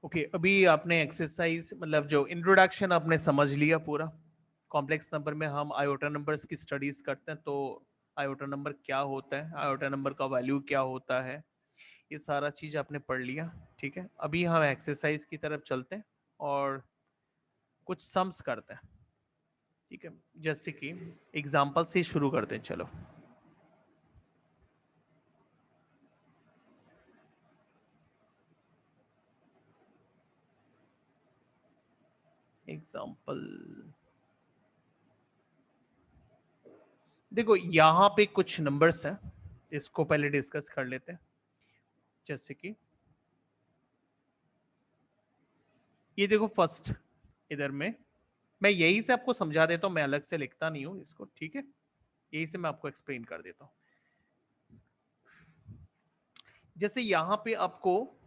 Okay अभी आपने exercise मतलब जो इंट्रोडक्शन आपने समझ लिया पूरा। कॉम्प्लेक्स नंबर में हम आयोटा नंबर्स की स्टडीज करते हैं, तो आयोटा नंबर क्या होता है, आयोटा नंबर का वैल्यू क्या होता है, ये सारा चीज आपने पढ़ लिया। ठीक है, अभी हम एक्सरसाइज की तरफ चलते हैं और कुछ सम्स करते हैं। ठीक है, जैसे कि एग्जाम्पल से शुरू करते हैं। चलो एग्जाम्पल देखो, यहाँ पे कुछ नंबर्स हैं, इसको पहले डिस्कस कर लेते हैं। जैसे कि ये देखो फर्स्ट, इधर में मैं यही से आपको समझा देता हूँ, मैं अलग से लिखता नहीं हूँ इसको। ठीक है, यही से मैं आपको एक्सप्लेन कर देता हूँ। जैसे यहाँ पे आपको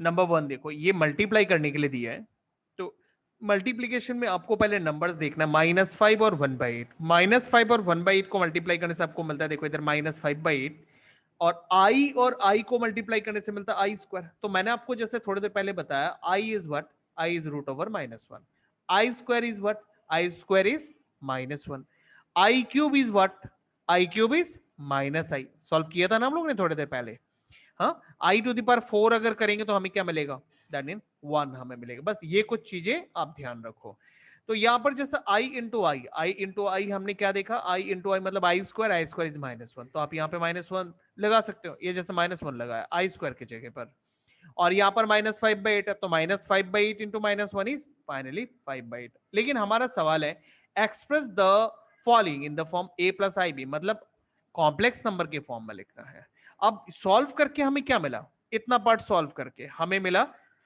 नंबर वन देखो, ये मल्टीप्लाई करने के लिए दिया है, तो मल्टीप्लीकेशन में आपको पहले नंबर्स देखना है, -5 और 1/8। -5 और 1/8 को मल्टीप्लाई करने से आपको मिलता है, देखो इधर -5/8, और आई को मल्टीप्लाई करने से मिलता है आई स्क्वायर। तो मैंने आपको जैसे थोड़ी देर पहले बताया, I is what, I is √1, I square is what, I square is -1, I cube is what, I cube is -i। Solve किया था ना हम लोग ने थोड़ी देर पहले। हाँ, i⁴ अगर करेंगे तो हमें क्या मिलेगा, दैट मीन 1 हमें मिलेगा। बस ये कुछ चीजें आप ध्यान रखो। तो यहां पर जैसे आई इंटू आई हमने क्या देखा, आई इंटू आई मतलब आई स्क्वायर इज -1, तो आप यहाँ पे -1 लगा सकते हो, ये जैसे -1 लगाया आई स्क्वायर की जगह पर। और यहाँ पर -5/8 है, तो -5/8 इंटू -1 इज फाइनली 5/8। लेकिन हमारा सवाल है, express the following in the form a+ib, मतलब कॉम्प्लेक्स नंबर के फॉर्म में लिखना है। अब सॉल्व करके हमें क्या मिला, इतना पार्ट सॉल्व करके हमें मिला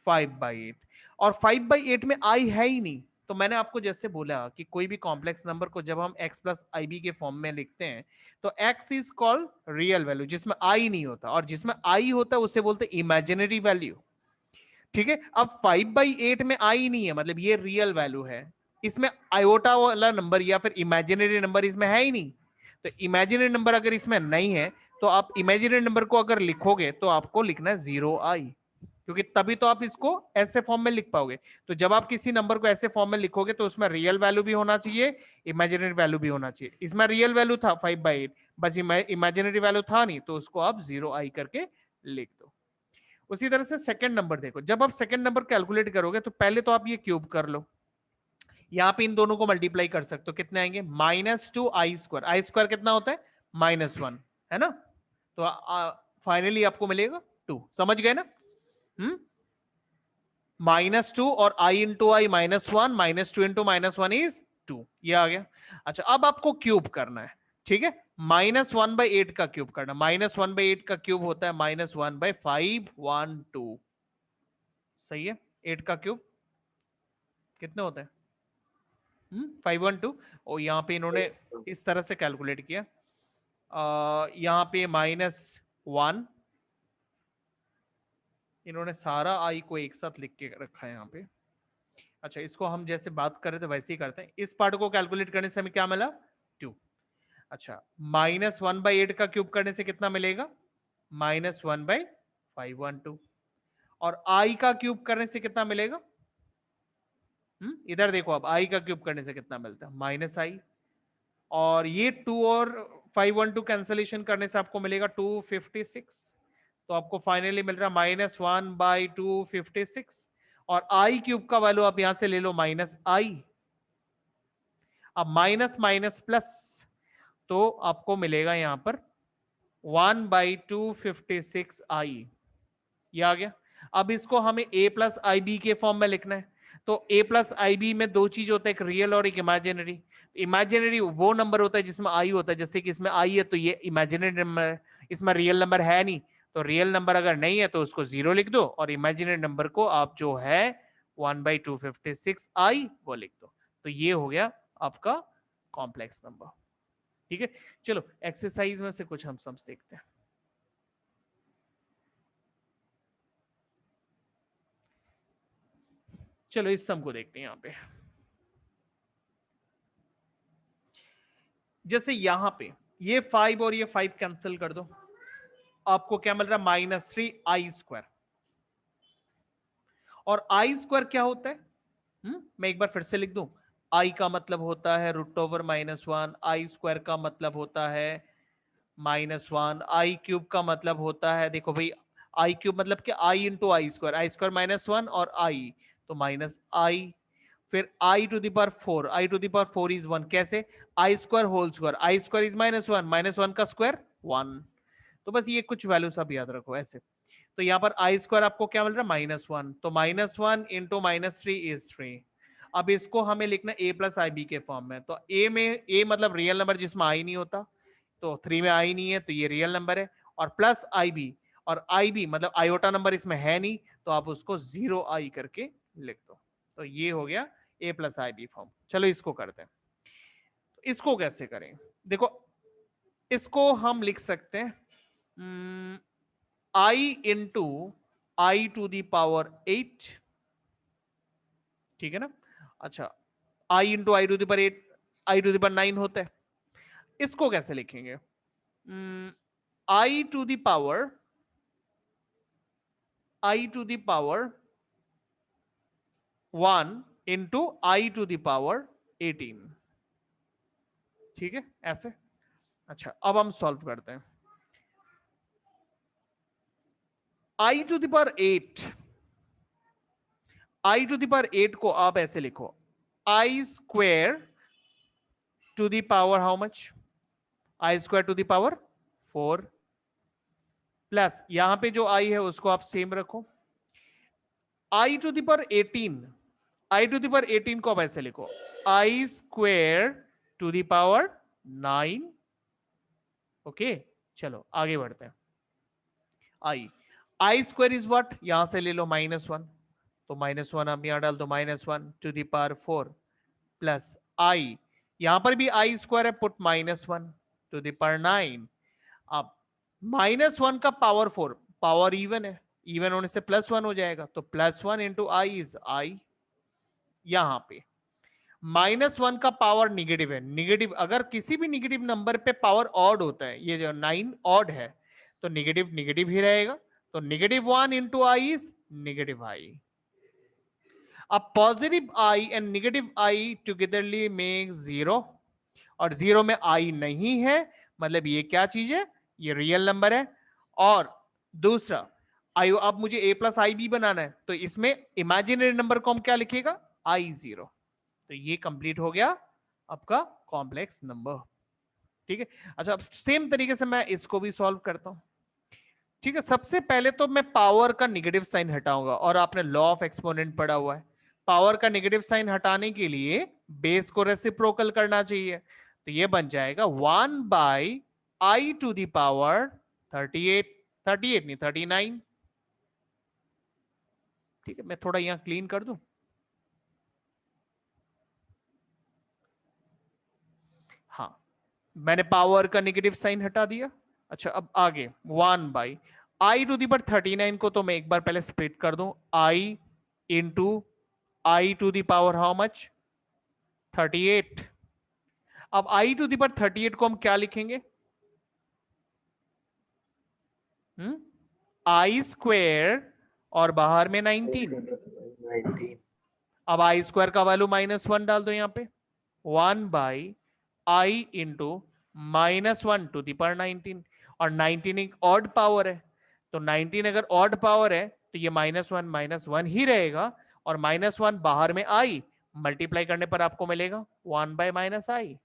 5/8, और 5/8 में आई है ही नहीं। तो मैंने आपको जैसे बोला कि कोई भी कॉम्प्लेक्स नंबर को जब हम x+ib के फॉर्म में लिखते हैं, तो x is called real value, जिसमें आई नहीं होता, और जिसमें आई होता है उसे बोलते इमेजिनरी वैल्यू। ठीक है, अब 5/8 में आई नहीं है, मतलब ये रियल वैल्यू है, इसमें आयोटा वाला नंबर या फिर इमेजिनरी नंबर इसमें है ही नहीं। तो इमेजिनरी नंबर अगर इसमें नहीं है, तो आप इमेजिनरी नंबर को अगर लिखोगे तो आपको लिखना है 0i, क्योंकि तभी तो आप इसको ऐसे फॉर्म में लिख पाओगे। तो जब आप किसी नंबर को ऐसे फॉर्म में लिखोगे तो उसमें रियल वैल्यू भी होना चाहिए, इमेजिनरी वैल्यू भी होना चाहिए। इसमें रियल वैल्यू था 5/8, बस इमेजिनरी वैल्यू था नहीं, तो उसको आप 0i करके लिख दो। उसी तरह से सेकंड नंबर देखो, जब आप सेकंड नंबर कैलकुलेट करोगे तो पहले तो आप ये क्यूब कर लो, यहां पे इन दोनों को मल्टीप्लाई कर सकते हो, कितने आएंगे, -2i², आई स्क्वायर कितना होता है, -1, है ना। तो फाइनली आपको मिलेगा 2, समझ गए ना। हम्म, -2 और i into I -1, -2 into -1 is 2, ये आ गया। अच्छा, अब आपको क्यूब करना है। ठीक है, -1/8 का क्यूब करना, -1/8 का क्यूब होता है -1/512, सही है। 8 का क्यूब कितने होते हैं, 512। और यहाँ पे इन्होंने इस तरह से कैलकुलेट किया, यहाँ पे -1, इन्होंने सारा आई को एक साथ लिख के रखा है यहाँ पे। अच्छा, इसको हम जैसे बात कर रहे थे वैसे ही करते हैं, इस पार्ट को कैलकुलेट करने से हमें क्या मिला, 2। अच्छा, -1/8 का क्यूब करने से कितना मिलेगा, -1/512, और आई का क्यूब करने से कितना मिलेगा, इधर देखो, अब आई का क्यूब करने से कितना मिलता है, -i, और ये 2 और 512 कैंसलेशन करने से आपको मिलेगा 256। तो आपको फाइनली मिल रहा है -1/256, और आई क्यूब का वैल्यू आप यहां से ले लो -i। अब माइनस माइनस प्लस, तो आपको मिलेगा यहां पर 1/256i, ये आ गया। अब इसको हमें a+ib के फॉर्म में लिखना है, तो a+ib में दो चीज होता है, एक रियल और एक इमेजिनरी। इमेजिनरी वो नंबर होता है जिसमें आई होता है, जैसे कि इसमें आई है तो ये इमेजिनरी नंबर है, इसमें रियल नंबर है नहीं, तो रियल नंबर अगर नहीं है तो उसको 0 लिख दो, और इमेजिनरी नंबर को आप जो है 1/256i वो लिख दो। तो ये हो गया आपका कॉम्प्लेक्स नंबर। ठीक है, चलो एक्सरसाइज में से कुछ हम सम देखते हैं। चलो इस सम को देखते हैं। यहाँ पे जैसे यहां पे ये 5 और ये 5 कैंसिल कर दो, आपको क्या मिल रहा है, -3i²। और आई स्क्वायर क्या होता है? मैं एक बार फिर से लिख दूं, आई का मतलब होता है रूट ओवर -1, आई स्क्वायर का मतलब होता है -1, आई क्यूब का मतलब होता है, देखो भाई आई क्यूब मतलब कि आई इंटू आई स्क्वायर -1 और आई, तो माइनस आई, फिर I to the power 4, I to the power 4 is 1, कैसे? I square whole square, I square is -1 का स्क्वायर 1, तो बस ये कुछ वैल्यू सब याद रखो ऐसे। तो यहाँ पर आई स्क्वायर आपको क्या मिल रहा है? -1, तो -1 इंटू -3 इज 3। अब इसको हमें लिखना ए प्लस आई बी के फॉर्म में, तो ए में, ए मतलब रियल नंबर जिसमें आई नहीं होता, तो 3 में आई नहीं है तो ये रियल नंबर है, और प्लस आई बी, और आई बी मतलब आयोटा नंबर इसमें है नहीं, तो आप उसको 0 आई करके लिख दो। तो ये हो गया ए प्लस आई बी फॉर्म। चलो इसको करते हैं, तो इसको कैसे करें? देखो इसको हम लिख सकते हैं I into I to the power 8, ठीक है ना? अच्छा, I into I to the power 8, I to the power 9 होता है। इसको कैसे लिखेंगे? I to the power, I to the power 1 into I to the power 18, ठीक है ऐसे। अच्छा, अब हम सॉल्व करते हैं। I to the power 8, I to the power 8 को आप ऐसे लिखो, I square to the power how much? I square to the power 4, plus यहां पे जो आई है उसको आप सेम रखो, I to the power 18, I to the power 18 को आप ऐसे लिखो, I square to the power 9। Okay, चलो आगे बढ़ते हैं। I, I square is what? यहां से ले लो -1, तो -1 आप यहां डाल दो, -1 टू दी पावर 4 प्लस आई, यहां पर भी आई स्क्वायर है, पुट -1 टू दी पावर 9। अब -1 का पावर 4, पावर इवन है, इवन होने से +1 हो जाएगा, तो +1 इंटू आई इज आई। यहां पे -1 का पावर निगेटिव है, निगेटिव अगर किसी भी निगेटिव नंबर पे पावर ऑड होता है, ये जो 9 ऑड है, तो निगेटिव निगेटिव ही रहेगा, तो -1 इंटू आई इज नेगेटिव आई। अब positive I and negative I togetherly make 0, और 0 में आई नहीं है, मतलब ये क्या चीज है? ये रियल नंबर है। और दूसरा, आई, अब मुझे a प्लस आई बी बनाना है, तो इसमें इमेजिनरी नंबर को हम क्या लिखेगा? I0। तो ये कंप्लीट हो गया आपका कॉम्प्लेक्स नंबर, ठीक है। अच्छा, अब सेम तरीके से मैं इसको भी सॉल्व करता हूं, ठीक है। सबसे पहले तो मैं पावर का निगेटिव साइन हटाऊंगा, और आपने लॉ ऑफ एक्सपोनेंट पढ़ा हुआ है, पावर का नेगेटिव साइन हटाने के लिए बेस को रेसिप्रोकल करना चाहिए, तो ये बन जाएगा 1 by I to the power 38, 38 नहीं 39, ठीक है। मैं थोड़ा यहां क्लीन कर दूं, हाँ, मैंने पावर का नेगेटिव साइन हटा दिया। अच्छा, अब आगे 1 by I to the power 39 को तो मैं एक बार पहले स्प्लिट कर दूं, I into I to the power how much? 38। अब आई टू दी पावर 38 को हम क्या लिखेंगे? आई स्क्वेयर और बाहर में 19। 19। अब आई स्क्वायर का वैल्यू -1 डाल दो यहां पे, 1 by I into -1 to the power 19, और 19 एक ऑड पावर है, तो 19 अगर ऑड पावर है तो ये -1 ही रहेगा, और -1 बाहर में आई, मल्टीप्लाई करने पर आपको मिलेगा 1 बाय -आई।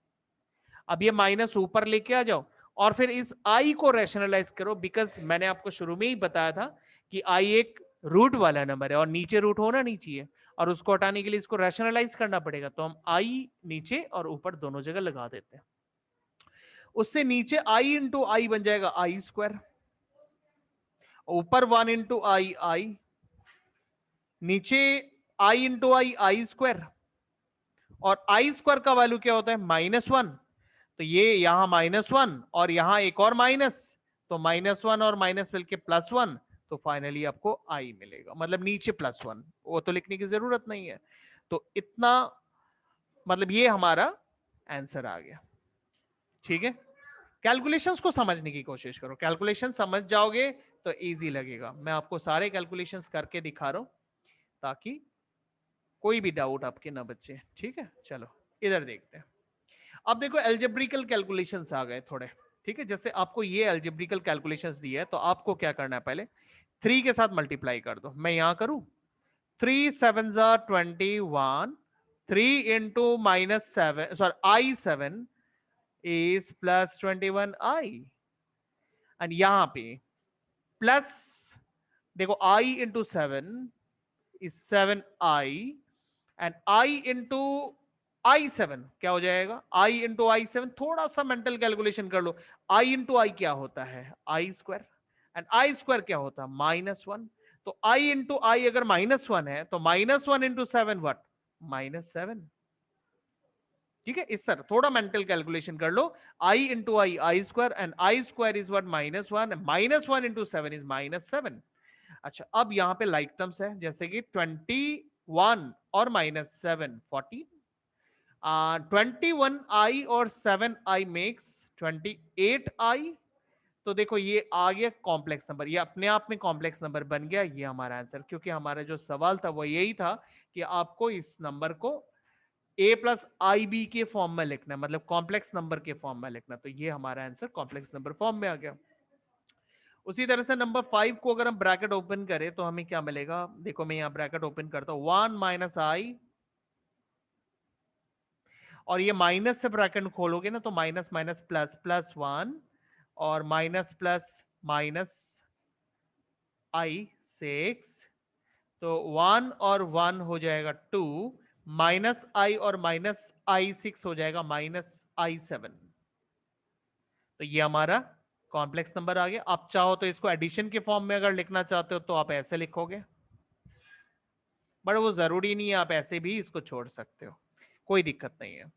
अब ये माइनस ऊपर लेके आ जाओ, और फिर इस आई को रैशनलाइज करो, बिकॉज मैंने आपको शुरू में ही बताया था कि आई एक रूट वाला नंबर है, और नीचे रूट होना नहीं चाहिए, और उसको हटाने के लिए इसको रैशनलाइज करना पड़ेगा, तो हम आई नीचे और ऊपर दोनों जगह लगा देते हैं। उससे नीचे आई इंटू आई बन जाएगा आई स्क्वायर, ऊपर 1 इंटू आई आई, नीचे आई इंटू आई आई स्क्वायर, और आई स्क्वायर का वैल्यू क्या होता है? -1, तो ये यहां -1 और यहां एक और माइनस, तो -1 और माइनस मिलके +1, तो फाइनली आपको आई मिलेगा, मतलब नीचे +1, वो तो लिखने की जरूरत नहीं है। तो इतना, मतलब ये हमारा आंसर आ गया, ठीक है। कैलकुलेशंस को समझने की कोशिश करो, कैलकुलेशन समझ जाओगे तो इजी लगेगा। मैं आपको सारे कैलकुलेशंस करके दिखा रहा हूं, ताकि कोई भी डाउट आपके ना बचे। ठीक है, चलो इधर देखते हैं। अब देखो एल्जेब्रिकल कैलकुलेशंस आ गए थोड़े। ठीक है, जैसे आपको ये एल्जेब्रिकल कैलकुलेशंस दी है तो आपको क्या करना है, पहले 3 के साथ मल्टीप्लाई कर दो। मैं यहां करूं 3 7 21, 3 into -7 sorry I7 is plus 21i, and यहां पे प्लस देखो I into 7 is 7i, and I into I7 क्या हो जाएगा, I इंटू I7, थोड़ा सा मेंटल कैलकुलेशन कर लो। I इंटू I क्या होता है, I square, and I square क्या होता है, -1। तो I इंटू I अगर -1 है तो -1 इंटू 7 व्हाट, -7। ठीक है, इस तरह थोड़ा मेंटल कैलकुलेशन कर लो। I into I square, and I square is what, -1, -1 into 7 is -7। अच्छा, अब यहां पे लाइक टर्म्स है, जैसे कि 21 और -7 14, 21i और 7i मेक्स 28i। तो देखो ये आ गया कॉम्प्लेक्स नंबर, ये अपने आप में कॉम्प्लेक्स नंबर बन गया। ये हमारा आंसर, क्योंकि हमारा जो सवाल था वो यही था कि आपको इस नंबर को a प्लस आई बी के फॉर्म में लिखना है, मतलब कॉम्प्लेक्स नंबर के फॉर्म में लिखना। तो ये हमारा आंसर कॉम्प्लेक्स नंबर फॉर्म में आ गया। उसी तरह से नंबर 5 को अगर हम ब्रैकेट ओपन करें तो हमें क्या मिलेगा, देखो मैं यहां ब्रैकेट ओपन करता हूं, 1 माइनस आई, और ये माइनस से ब्रैकेट खोलोगे ना तो माइनस माइनस प्लस, +1 और माइनस प्लस माइनस I6, तो 1 और 1 हो जाएगा 2, माइनस I और माइनस I6 हो जाएगा -I7। तो ये हमारा कॉम्प्लेक्स नंबर आ गया। आप चाहो तो इसको एडिशन के फॉर्म में अगर लिखना चाहते हो तो आप ऐसे लिखोगे, बट वो जरूरी नहीं है, आप ऐसे भी इसको छोड़ सकते हो, कोई दिक्कत नहीं है।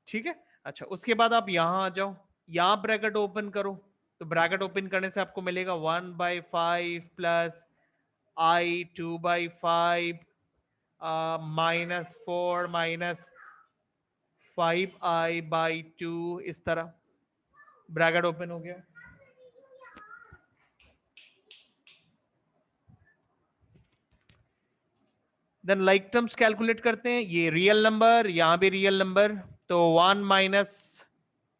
ठीक है, अच्छा उसके बाद आप यहां आ जाओ, यहां ब्रैकेट ओपन करो, तो ब्रैकेट ओपन करने से आपको मिलेगा 1/5 प्लस I2/5 -4 -5i/2, इस तरह ब्रैकेट ओपन हो गया। देन लाइक टर्म्स कैलकुलेट करते हैं, ये रियल नंबर, यहां भी रियल नंबर, तो 1 माइनस,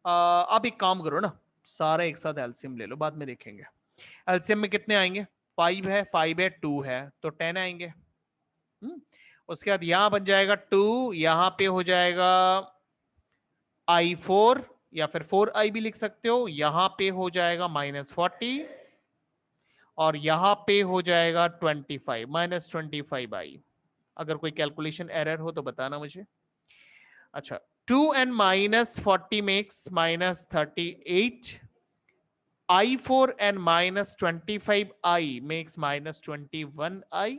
आप एक काम करो ना, सारा एक साथ एलसीएम ले लो, बाद में देखेंगे। एलसीएम में कितने आएंगे, 5 है, 5 है, 2 है, तो 10 आएंगे। उसके बाद यहां बन जाएगा 2, यहां पे हो जाएगा I4 या फिर 4i भी लिख सकते हो, यहां पे हो जाएगा -40 और यहां पे हो जाएगा 25 -25i। अगर कोई कैलकुलेशन एरर हो तो बताना मुझे। अच्छा, 2 and -40 makes -38, I4 and -25i makes -21i,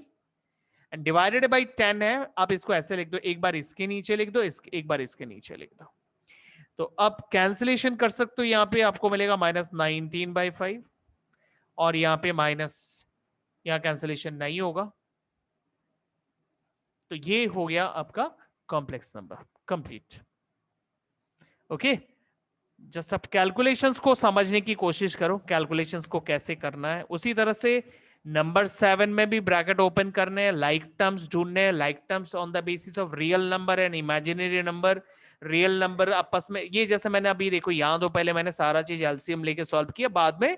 and divided by 10 है। आप इसको ऐसे लिख दो, एक बार इसके नीचे लिख दो, एक बार इसके नीचे लिख दो, तो अब कैंसिलेशन कर सकते हो, यहां पे आपको मिलेगा -19/5, और यहां पे माइनस, यहां कैंसिलेशन नहीं होगा। तो ये हो गया आपका complex number complete. Okay, just आप कैलकुलेशंस को समझने की कोशिश करो, कैलकुलेशंस को कैसे करना है। उसी तरह से नंबर 7 में भी ब्रैकेट ओपन करने हैं, लाइक टर्म्स ढूंढने हैं, like terms on the basis of real number and imaginary number. Real number आपस में, ये जैसे मैंने अभी देखो यहां तो पहले मैंने सारा चीज एलसीएम लेके सॉल्व किया, बाद में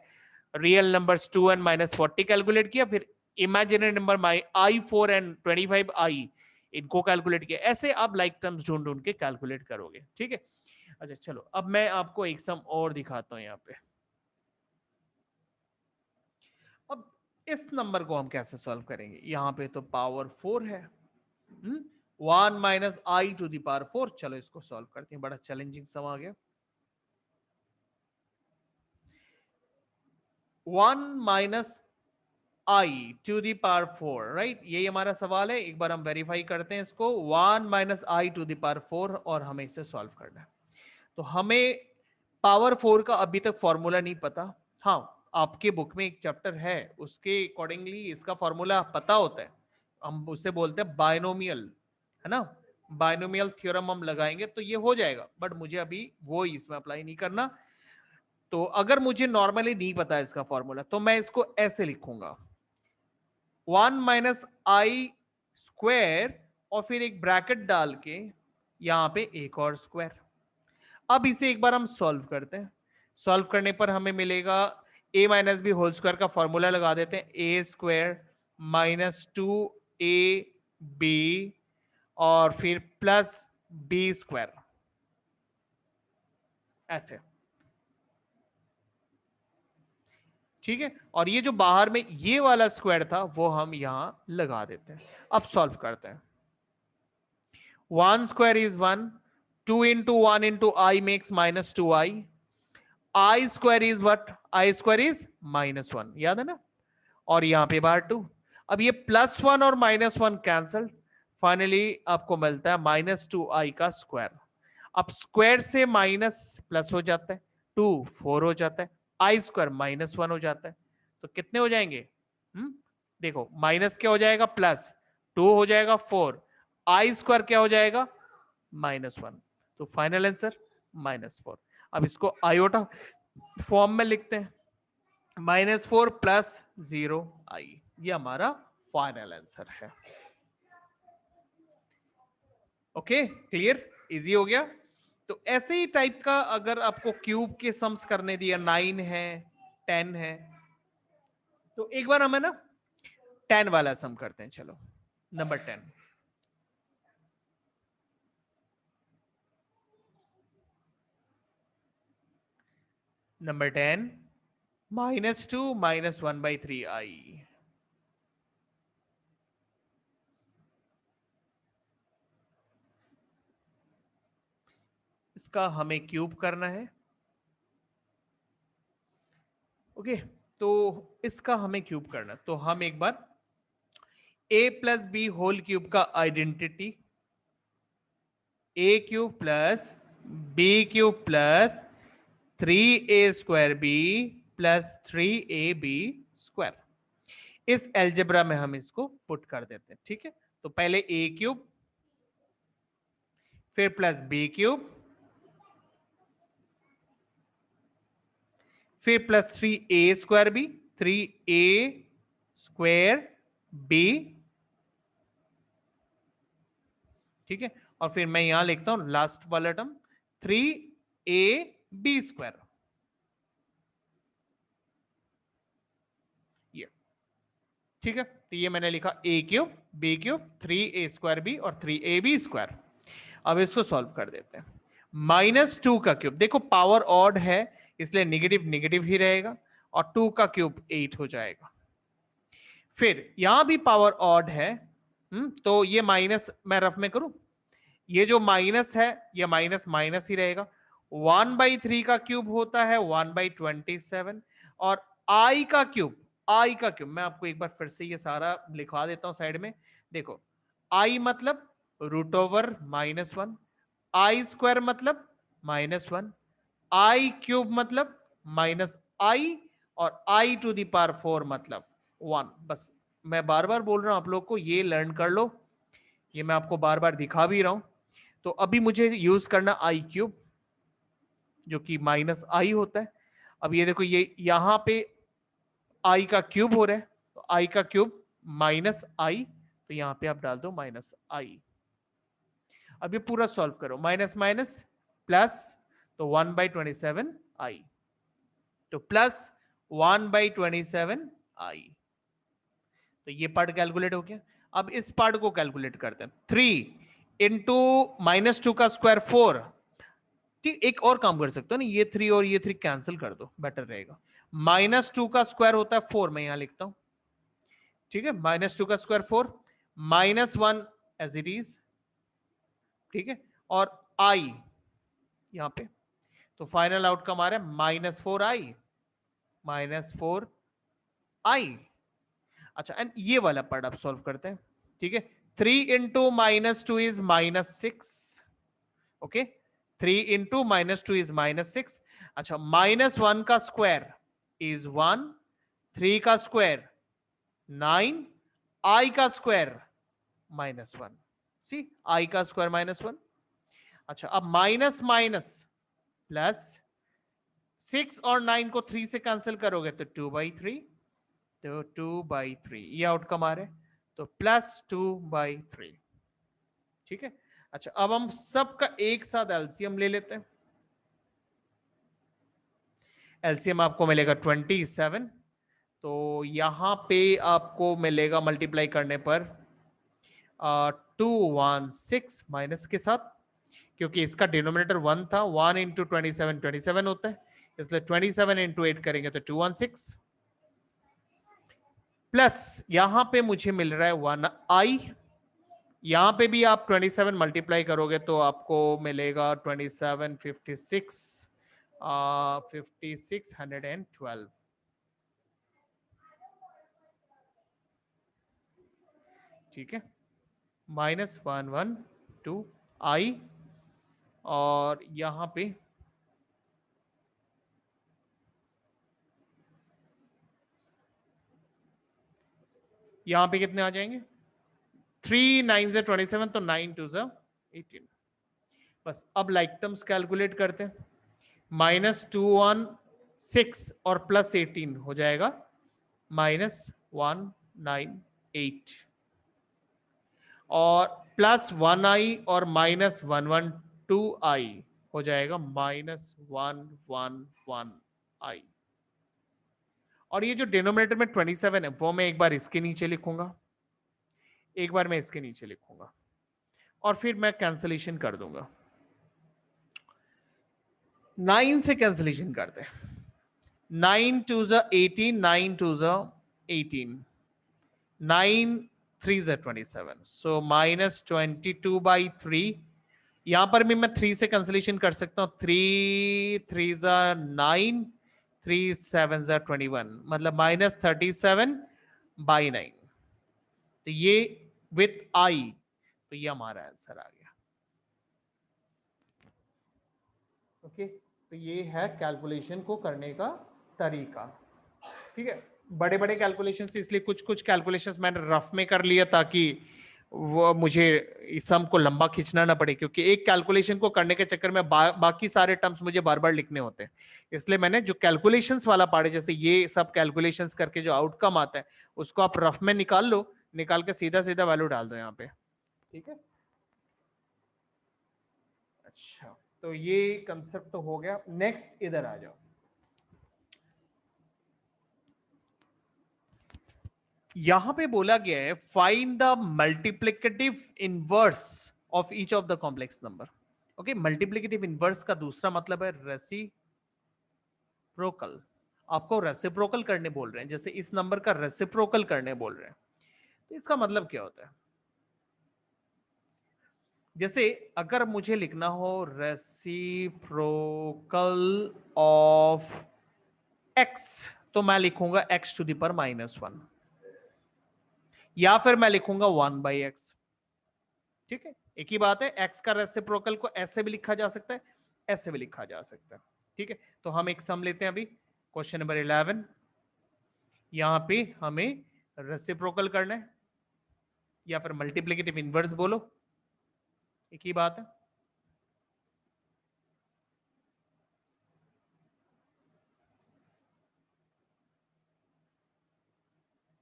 रियल नंबर्स 2 and -40 कैलकुलेट किया, फिर imaginary number I4 and 25i इनको कैलकुलेट किया। ऐसे आप लाइक टर्म्स ढूंढ ढूंढ के कैलकुलेट करोगे। ठीक है, अच्छा चलो अब मैं आपको एक सम और दिखाता हूं यहाँ पे। अब इस नंबर को हम कैसे सॉल्व करेंगे, यहाँ पे तो पावर 4 है, 1 minus I to the power 4। चलो इसको सॉल्व करते हैं, बड़ा चैलेंजिंग सम आ गया। 1 minus I to the power 4, right, यही हमारा सवाल है। एक बार हम वेरीफाई करते हैं इसको, 1 minus I to the power 4, और हमें इसे सॉल्व करना है। तो हमें पावर 4 का अभी तक फॉर्मूला नहीं पता। हाँ, आपके बुक में एक चैप्टर है, उसके अकॉर्डिंगली इसका फॉर्मूला पता होता है, हम उससे बोलते हैं बायनोमियल, है ना। बायनोमियल थ्योरम हम लगाएंगे तो ये हो जाएगा, बट मुझे अभी वो इसमें अप्लाई नहीं करना। तो अगर मुझे नॉर्मली नहीं पता इसका फॉर्मूला तो मैं इसको ऐसे लिखूंगा, 1 माइनस आई स्क्वायर और फिर एक ब्रैकेट डाल के यहां पे एक और स्क्वायर। अब इसे एक बार हम सॉल्व करते हैं। सॉल्व करने पर हमें मिलेगा a minus B whole square का फॉर्मूला लगा देते हैं, ए स्क्वायर माइनस 2ab और फिर प्लस बी स्क्वायर, ऐसे। ठीक है, और ये जो बाहर में ये वाला स्क्वायर था वो हम यहां लगा देते हैं। अब सॉल्व करते हैं। 1 square is 1, 2 into 1 into I makes minus 2i, I square is what? I square is minus 1, याद है ना? और यहां पे बाहर 2। अब ये प्लस 1 और माइनस 1 कैंसल, फाइनली आपको मिलता है माइनस 2i का स्क्वायर। अब स्क्वायर से माइनस प्लस हो जाता है, 2 4 हो जाता है, आई स्क्वायर माइनस 1 हो जाता है। तो कितने हो जाएंगे? देखो माइनस क्या हो जाएगा, प्लस 2 हो जाएगा 4, आई स्क्वायर क्या हो जाएगा, -1। तो फाइनल आंसर -4। अब इसको आयोटा फॉर्म में लिखते हैं, -4 प्लस 0i, ये हमारा फाइनल आंसर है। ओके, क्लियर, इजी हो गया। तो ऐसे ही टाइप का अगर आपको क्यूब के सम्स करने दिया, 9 है 10 है, तो एक बार हमें ना 10 वाला सम करते हैं। चलो नंबर 10। Number 10, -2 -1/3i। इसका हमें क्यूब करना है। ओके, तो इसका हमें क्यूब करना, तो हम एक बार a plus B whole cube का identity, a cube plus B cube plus 3a square B plus 3ab square, इस एल्जेब्रा में हम इसको पुट कर देते हैं। ठीक है, तो पहले a क्यूब, फिर प्लस बी क्यूब, फिर plus 3a square B, 3a square B. ठीक है, और फिर मैं यहां लिखता हूं लास्ट वाला टर्म 3ab स्क्वायर। ये ठीक है, तो ये मैंने लिखा a cube B cube 3a square B और 3ab स्क्वायर। अब इसको सॉल्व कर देते हैं। -2 का क्यूब, देखो पावर ऑड है इसलिए निगेटिव निगेटिव ही रहेगा, और 2 का क्यूब 8 हो जाएगा। फिर यहां भी पावर ऑड है, तो ये माइनस मैं रफ में करूं, ये जो माइनस है ये माइनस माइनस ही रहेगा। 1/3 का क्यूब होता है 1/27, और आई का क्यूब, आई का क्यूब मैं आपको एक बार फिर से ये सारा लिखवा देता हूं साइड में। देखो आई मतलब √(-1), आई स्क्वायर मतलब -1, आई क्यूब मतलब -i, और i⁴ मतलब 1। बस मैं बार बार बोल रहा हूं आप लोग को, ये लर्न कर लो, ये मैं आपको बार बार दिखा भी रहा हूं। तो अभी मुझे यूज करना आई क्यूब, जो कि -i होता है। अब ये देखो, ये यहां पे i का क्यूब हो रहा है, तो i का क्यूब -i, तो यहां पे आप डाल दो -i। अब ये पूरा सॉल्व करो, माइनस माइनस प्लस, तो 1/27i, तो प्लस 1/27i। तो ये पार्ट कैलकुलेट हो गया। अब इस पार्ट को कैलकुलेट करते हैं, 3 इंटू -2 का स्क्वायर 4। ठीक, एक और काम कर सकते हो ना, ये 3 और ये 3 कैंसिल कर दो, बेटर रहेगा। -2 का स्क्वायर होता है 4, मैं यहां लिखता हूं। ठीक है, -2 का स्क्वायर 4, -1 एज इट इज। ठीक है, और i यहां पे, तो फाइनल आउटकम आ रहा है -4i, -4i। अच्छा, एंड ये वाला पार्ट आप सॉल्व करते हैं। ठीक है, 3 into -2 is -6। Okay, 3 into -2 is -6। अच्छा, -1 का स्क्वायर इज 1, 3 का स्क्वायर 9, i का स्क्वायर -1। सी, i का स्क्वायर -1। अच्छा, अब माइनस माइनस प्लस, 6 और 9 को 3 से कैंसिल करोगे तो 2/3, तो 2/3 ये आउटकम आ रहा है। तो +2/3। ठीक है। अच्छा, अब हम सबका एक साथ एलसीएम ले लेते हैं। एलसीएम आपको मिलेगा 27, तो यहां पे आपको मिलेगा मल्टीप्लाई करने पर 216 माइनस के साथ, क्योंकि इसका डिनोमिनेटर 1 था। 1 इंटू 27 27 होता है, इसलिए 27 इंटू 8 करेंगे तो 216, प्लस यहां पे मुझे मिल रहा है 1i। यहां पे भी आप 27 मल्टीप्लाई करोगे तो आपको मिलेगा 27 56 5612। ठीक है, -112i, और यहां पे कितने आ जाएंगे? 3 9 से 27, तो 9 2 से 18। बस अब लाइक टर्म्स कैलकुलेट करते हैं। -216 और +18 हो जाएगा -198, और +1i और -112i हो जाएगा -111i। और ये जो डिनोमिनेटर में 27 है वो मैं एक बार इसके नीचे लिखूंगा, एक बार मैं इसके नीचे लिखूंगा, और फिर मैं कैंसलेशन कर दूंगा। 9 से कैंसलेशन करते हैं। 9 2 ज़ा 18, 9 2 ज़ा 18, 9 3 ज़ा 27, सो -22/3। यहां पर भी मैं 3 से कैंसलेशन कर सकता हूं। 3 3 ज़ा 9, 3 7 ज़ा 21, मतलब -37/9। तो ये विथ आई, तो ये हमारा आंसर आ गया। ओके, तो ये है कैलकुलेशन को करने का तरीका। ठीक है, बड़े बड़े कैलकुलेशंस, इसलिए कुछ कुछ कैलकुलेशंस मैंने रफ में कर लिया ताकि वो मुझे सम को लंबा खींचना ना पड़े, क्योंकि एक कैलकुलेशन को करने के चक्कर में बाकी सारे टर्म्स मुझे बार बार लिखने होते हैं। इसलिए मैंने जो कैलकुलेशंस वाला पार्ट है, जैसे ये सब कैलकुलेशंस करके जो आउटकम आता है उसको आप रफ में निकाल लो, निकाल के सीधा सीधा वैल्यू डाल दो यहाँ पे। ठीक है, अच्छा, तो ये कंसेप्ट तो हो गया। नेक्स्ट इधर आ जाओ। यहां पे बोला गया है find the multiplicative inverse of each of the complex number. Okay, multiplicative inverse का दूसरा मतलब है रेसिप्रोकल। आपको रेसिप्रोकल करने बोल रहे हैं, जैसे इस नंबर का रेसिप्रोकल करने बोल रहे हैं, तो इसका मतलब क्या होता है? जैसे अगर मुझे लिखना हो रेसिप्रोकल ऑफ x, तो मैं लिखूंगा x⁻⁻1, या फिर मैं लिखूंगा 1/x। ठीक है, एक ही बात है। x का रेसिप्रोकल को ऐसे भी लिखा जा सकता है, ऐसे भी लिखा जा सकता है। ठीक है, तो हम एक सम लेते हैं अभी, क्वेश्चन नंबर 11। यहां पे हमें रेसिप्रोकल करना है या फिर मल्टीप्लिकेटिव इनवर्स, बोलो, एक ही बात है।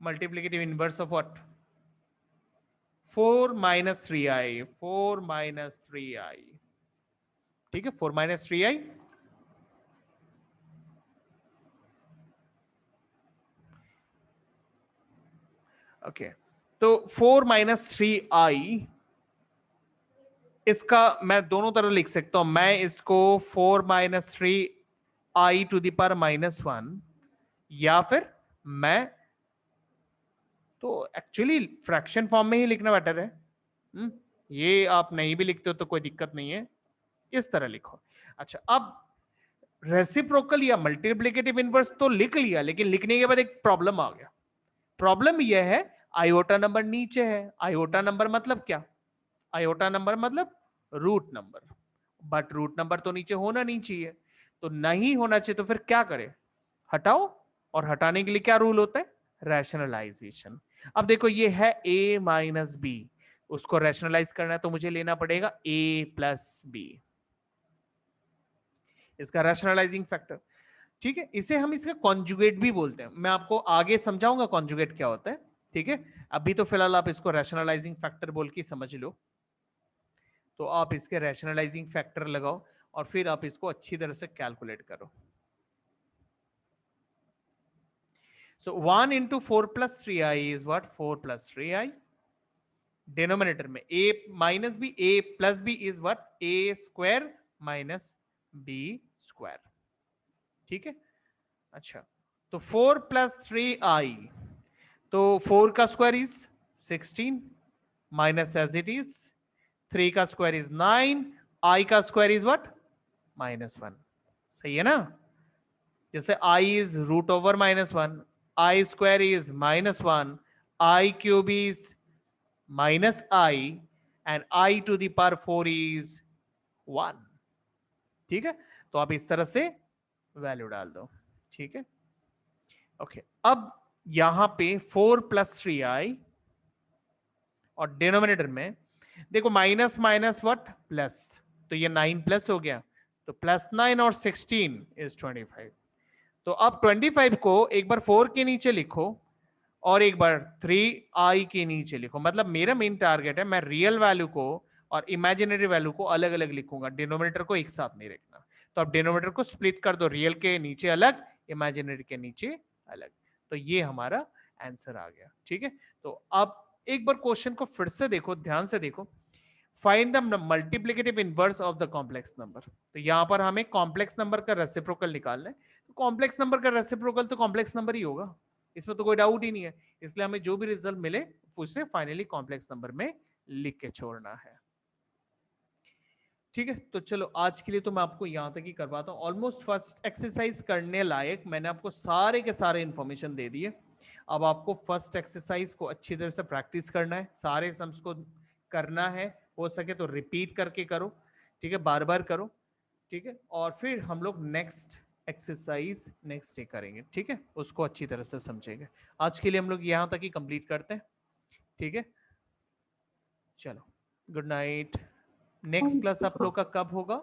Multiplicative inverse of what? 4 - 3i, 4 - 3i। ठीक है, 4 - 3i। ओके, तो 4 - 3i, इसका मैं दोनों तरफ लिख सकता हूं। मैं इसको 4 - 3i⁻⁻1, या फिर मैं तो एक्चुअली फ्रैक्शन फॉर्म में ही लिखना बेटर है। ये आप नहीं भी लिखते हो तो कोई दिक्कत नहीं है, इस तरह लिखो। अच्छा, अब रेसिप्रोकल या मल्टीप्लिकेटिव इनवर्स तो लिख लिया, लेकिन लिखने के बाद एक प्रॉब्लम आ गया। प्रॉब्लम यह है, आयोटा नंबर नीचे है। आयोटा नंबर मतलब क्या? आयोटा नंबर मतलब root number, but root number तो नीचे होना नहीं चाहिए। तो नहीं होना चाहिए, तो फिर क्या करें? हटाओ। और हटाने के लिए क्या रूल होता है? रैशनलाइजेशन। अब देखो, ये है a - b, उसको रैशनलाइज करना है तो मुझे लेना पड़ेगा a + b, इसका रैशनलाइजिंग फैक्टर। ठीक है, इसे हम इसका कॉन्जुगेट भी बोलते हैं। मैं आपको आगे समझाऊंगा कॉन्जुगेट क्या होता है। ठीक है, अभी तो फिलहाल आप इसको रैशनलाइजिंग फैक्टर बोल के समझ लो। तो आप इसके रैशनलाइजिंग फैक्टर लगाओ और फिर आप इसको अच्छी तरह से कैलकुलेट करो। So 1 into 4 plus 3i is what? 4 plus 3i. Denominator में a minus b, a plus b is what? a square minus b square. ठीक है, अच्छा तो 4 plus 3i, तो 4 का square is 16 minus as it is 3 का square is 9, i का square is what? -1। सही है ना? जैसे i is root over -1, i square is -1, i cube is minus i and i to the power 4 is 1। ठीक है, तो आप इस तरह से वैल्यू डाल दो। ठीक है, ओके अब यहां पे 4 प्लस 3i और डिनोमिनेटर में देखो माइनस माइनस व्हाट प्लस, तो ये 9 प्लस हो गया, तो +9 और 16 इज 25। तो अब 25 को एक बार 4 के नीचे लिखो और एक बार 3i के नीचे लिखो। मतलब मेरा मेन टारगेट है मैं रियल वैल्यू को और इमेजिनरी वैल्यू को अलग अलग लिखूंगा, डिनोमिनेटर को एक साथ नहीं रखना। तो अब डिनोमिनेटर को स्प्लिट कर दो, रियल के नीचे अलग, इमेजिनरी के नीचे अलग। तो ये हमारा आंसर आ गया। ठीक है, तो अब एक बार क्वेश्चन को फिर से देखो, ध्यान से देखो। Find the multiplicative inverse of the complex number. तो यहां पर हमें कॉम्प्लेक्स नंबर का रेसिप्रोकल निकालना है। तो कॉम्प्लेक्स नंबर का रेसिप्रोकल तो कॉम्प्लेक्स नंबर ही होगा, इसमें तो कोई डाउट ही नहीं है। इसलिए हमें जो भी रिजल्ट मिले उसे फाइनली कॉम्प्लेक्स नंबर में लिख के छोड़ना है। ठीक है, तो चलो आज के लिए तो मैं आपको यहां तक ही करवाता हूं। ऑलमोस्ट फर्स्ट एक्सरसाइज करने लायक मैंने आपको सारे के सारे इंफॉर्मेशन दे दिए। अब आपको फर्स्ट एक्सरसाइज को अच्छी तरह से प्रैक्टिस करना है, सारे सम्स को करना है, हो सके तो रिपीट करके करो। ठीक है, बार बार करो। ठीक है, और फिर हम लोग नेक्स्ट एक्सरसाइज नेक्स्ट डे करेंगे। ठीक है, उसको अच्छी तरह से समझेंगे। आज के लिए हम लोग यहां तक ही कंप्लीट करते हैं। ठीक है, चलो गुड नाइट। नेक्स्ट क्लास आप लोग का कब होगा?